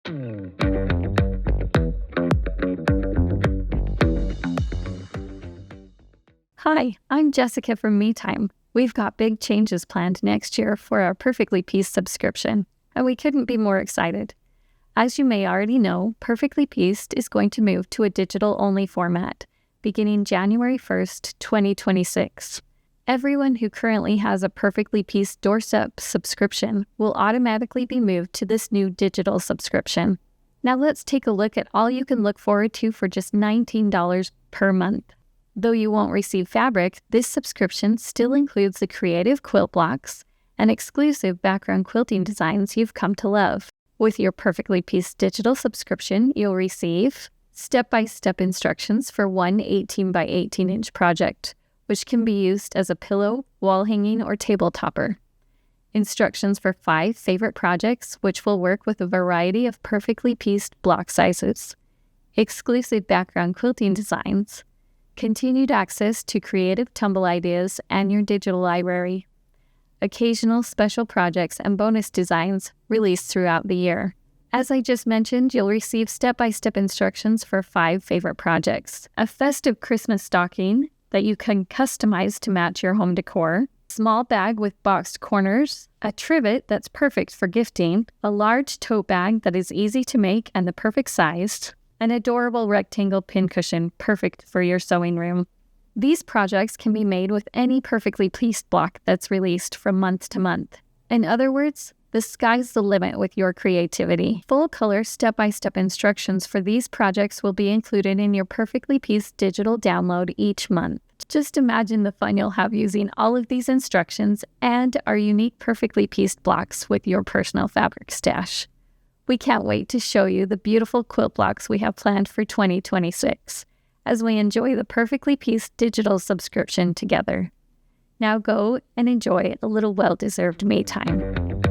Hi, I'm Jessica from MeTime. We've got big changes planned next year for our Perfectly Pieced subscription, and we couldn't be more excited. As you may already know, Perfectly Pieced is going to move to a digital-only format, beginning January 1st, 2026. Everyone who currently has a Perfectly Pieced doorstep subscription will automatically be moved to this new digital subscription. Now let's take a look at all you can look forward to for just $19 per month. Though you won't receive fabric, this subscription still includes the creative quilt blocks and exclusive background quilting designs you've come to love. With your Perfectly Pieced digital subscription, you'll receive step-by-step instructions for one 18 by 18 inch project, which can be used as a pillow, wall hanging, or table topper. Instructions for 5 favorite projects, which will work with a variety of Perfectly Pieced block sizes. Exclusive background quilting designs. Continued access to creative tumble ideas and your digital library. Occasional special projects and bonus designs released throughout the year. As I just mentioned, you'll receive step-by-step instructions for 5 favorite projects. A festive Christmas stocking that you can customize to match your home decor. Small bag with boxed corners. A trivet that's perfect for gifting. A large tote bag that is easy to make and the perfect size. An adorable rectangle pincushion perfect for your sewing room. These projects can be made with any Perfectly Pieced block that's released from month to month. In other words, the sky's the limit with your creativity. Full-color step-by-step instructions for these projects will be included in your Perfectly Pieced digital download each month. Just imagine the fun you'll have using all of these instructions and our unique Perfectly Pieced blocks with your personal fabric stash. We can't wait to show you the beautiful quilt blocks we have planned for 2026 as we enjoy the Perfectly Pieced digital subscription together. Now go and enjoy a little well-deserved me time.